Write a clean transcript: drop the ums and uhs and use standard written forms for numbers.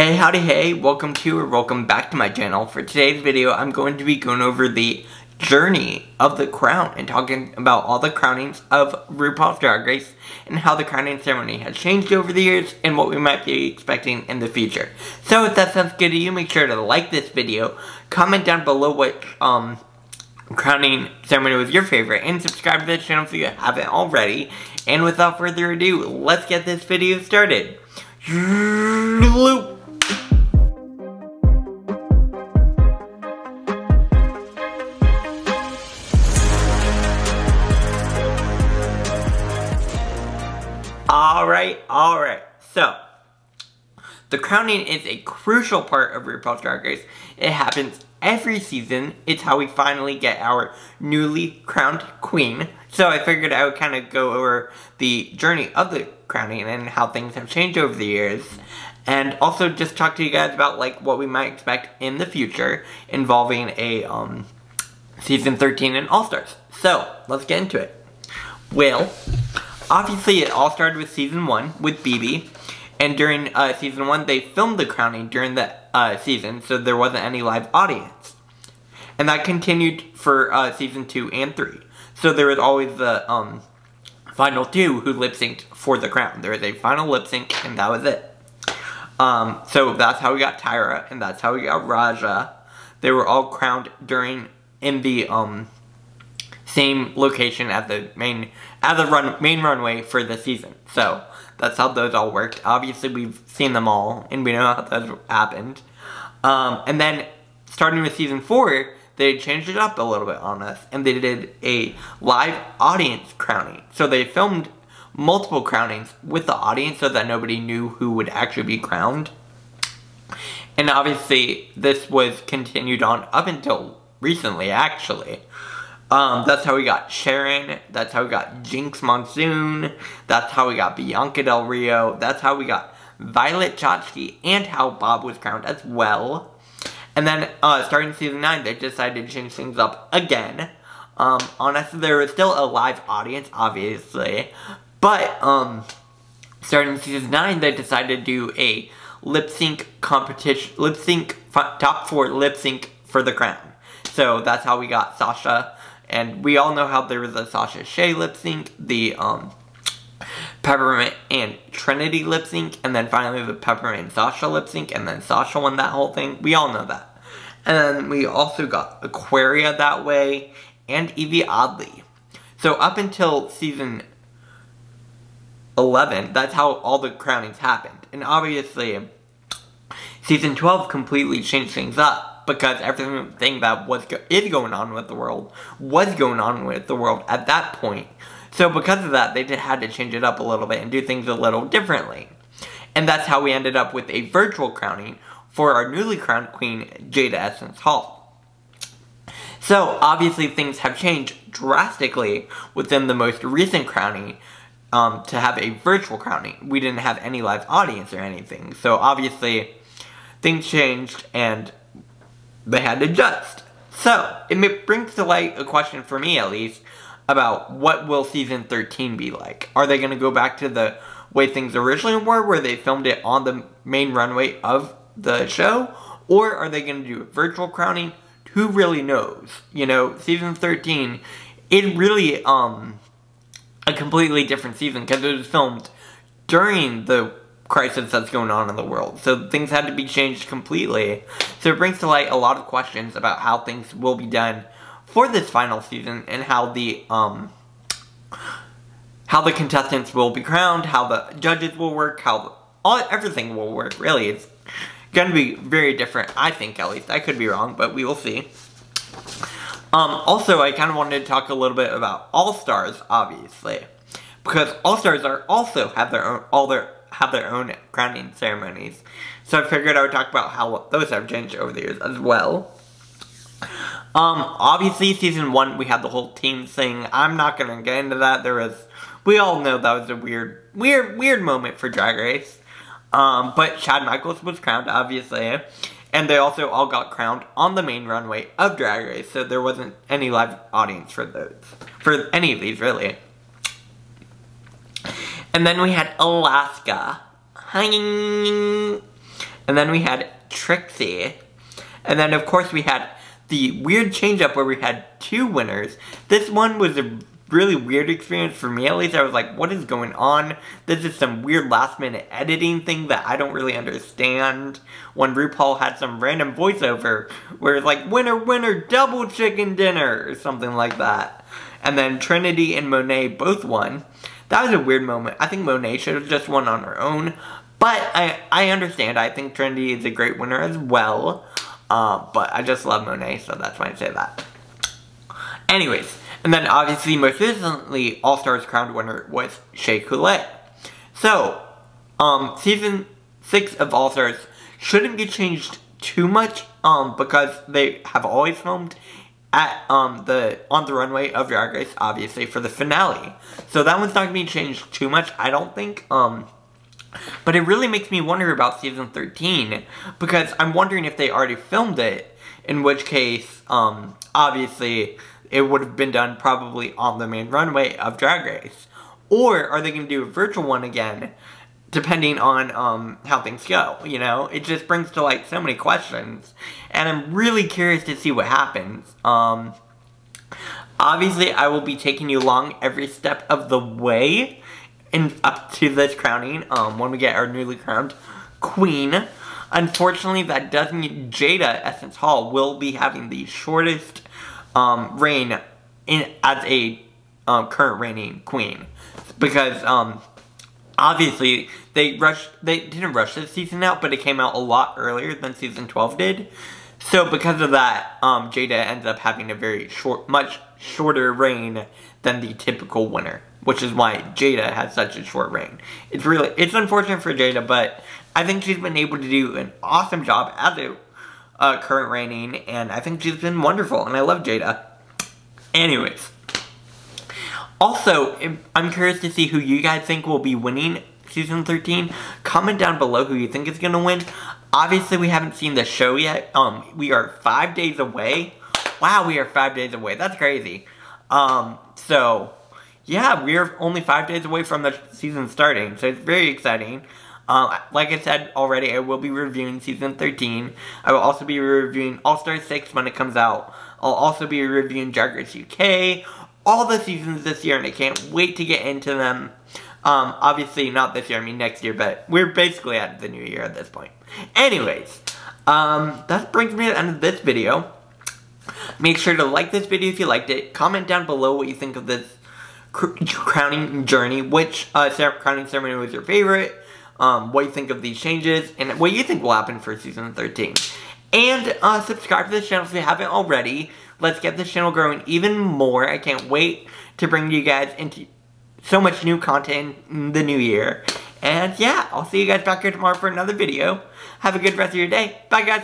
Hey, howdy, hey, welcome to or welcome back to my channel. For today's video, I'm going to be going over the journey of the crown and talking about all the crownings of RuPaul's Drag Race and how the crowning ceremony has changed over the years and what we might be expecting in the future. So if that sounds good to you, make sure to like this video, comment down below what crowning ceremony was your favorite, and subscribe to this channel if you haven't already. And without further ado, let's get this video started. Alright, so, the crowning is a crucial part of RuPaul's Drag Race. It happens every season. It's how we finally get our newly crowned queen. So I figured I would kind of go over the journey of the crowning and how things have changed over the years. And also just talk to you guys about like what we might expect in the future involving a season 13 and All-Stars. So, let's get into it. Well, obviously, it all started with Season 1 with BB, and during Season 1, they filmed the crowning during the season, so there wasn't any live audience. And that continued for Season 2 and 3. So there was always the final two who lip-synced for the crown. There was a final lip-sync, and that was it. So that's how we got Tyra, and that's how we got Raja. They were all crowned in the same location at the main runway for the season. So that's how those all worked. Obviously, we've seen them all, and we know how those happened. And then starting with Season 4, they changed it up a little bit on us, and they did a live audience crowning. So they filmed multiple crownings with the audience so that nobody knew who would actually be crowned. And obviously, this was continued on up until recently, actually. That's how we got Sharon, that's how we got Jinx Monsoon, that's how we got Bianca Del Rio, that's how we got Violet Chachki, and how Bob was crowned as well. And then, starting Season 9, they decided to change things up again. Honestly, there was still a live audience, obviously, but, starting Season 9, they decided to do a lip-sync competition, top 4 lip-sync for the crown. So, that's how we got Sasha. And we all know how there was a Sasha Shea lip-sync, the Peppermint and Trinity lip-sync, and then finally the Peppermint and Sasha lip-sync, and then Sasha won that whole thing. We all know that. And then we also got Aquaria that way, and Evie Oddly. So up until Season 11, that's how all the crownings happened. And obviously, Season 12 completely changed things up, because everything that is going on with the world was going on with the world at that point. So because of that, they had to change it up a little bit and do things a little differently. And that's how we ended up with a virtual crowning for our newly crowned queen, Jada Essence Hall. So obviously things have changed drastically within the most recent crowning to have a virtual crowning. We didn't have any live audience or anything. So obviously things changed and they had to adjust. So, it brings to light a question for me, at least, about what will Season 13 be like. Are they going to go back to the way things originally were, where they filmed it on the main runway of the show? Or are they going to do a virtual crowning? Who really knows? You know, Season 13, it really, a completely different season, because it was filmed during the crisis that's going on in the world. So things had to be changed completely. So it brings to light a lot of questions about how things will be done for this final season, and how the contestants will be crowned, how the judges will work, how everything will work. Really, it's going to be very different, I think, at least. I could be wrong, but we will see. Also, I kind of wanted to talk a little bit about All-Stars, obviously, because All-Stars also have their own crowning ceremonies. So I figured I would talk about how those have changed over the years as well. Obviously, Season 1, we had the whole team thing. I'm not gonna get into that. We all know that was a weird moment for Drag Race. But Chad Michaels was crowned, obviously. And they also all got crowned on the main runway of Drag Race. So there wasn't any live audience for any of these, really. And then we had Alaska. And then we had Trixie. And then, of course, we had the weird change-up where we had 2 winners. This one was a really weird experience for me, at least. I was like, what is going on? This is some weird last-minute editing thing that I don't really understand. When RuPaul had some random voiceover where it's like, winner, winner, double chicken dinner, or something like that. And then Trinity and Monet both won. That was a weird moment. I think Monet should have just won on her own. But I understand. I think Trinity is a great winner as well. But I just love Monet, so that's why I say that. Anyways, and then obviously most recently, All-Stars crowned winner was Shea Coulee. So, season 6 of All-Stars shouldn't get changed too much, because they have always filmed at, on the runway of Drag Race, obviously, for the finale. So that one's not going to be changed too much, I don't think, but it really makes me wonder about season 13, because I'm wondering if they already filmed it, in which case, obviously, it would have been done probably on the main runway of Drag Race. Or are they going to do a virtual one again, depending on how things go, you know? It just brings to light so many questions, and I'm really curious to see what happens. Obviously, I will be taking you along every step of the way up to this crowning, when we get our newly crowned queen. Unfortunately, that does mean Jada Essence Hall will be having the shortest reign as a current reigning queen, because obviously they didn't rush this season out, but it came out a lot earlier than season 12 did. So because of that, Jada ends up having a very much shorter reign than the typical winner, which is why Jada has such a short reign. It's unfortunate for Jada, but I think she's been able to do an awesome job as a current reigning, and I think she's been wonderful, and I love Jada. Anyways, also, I'm curious to see who you guys think will be winning season 13. Comment down below who you think is gonna win. Obviously, we haven't seen the show yet. We are 5 days away. Wow, we are 5 days away. That's crazy. So, yeah, we are only 5 days away from the season starting, so it's very exciting. Like I said already, I will be reviewing season 13. I will also be reviewing All-Star 6 when it comes out. I'll also be reviewing Drag Race UK, all the seasons this year, and I can't wait to get into them. Obviously not this year, I mean next year, but we're basically at the new year at this point. Anyways, that brings me to the end of this video. Make sure to like this video if you liked it. Comment down below what you think of this crowning journey. Which crowning ceremony was your favorite? What you think of these changes, and what you think will happen for season 13. And subscribe to this channel if you haven't already. Let's get this channel growing even more. I can't wait to bring you guys into so much new content in the new year. And yeah, I'll see you guys back here tomorrow for another video. Have a good rest of your day. Bye, guys.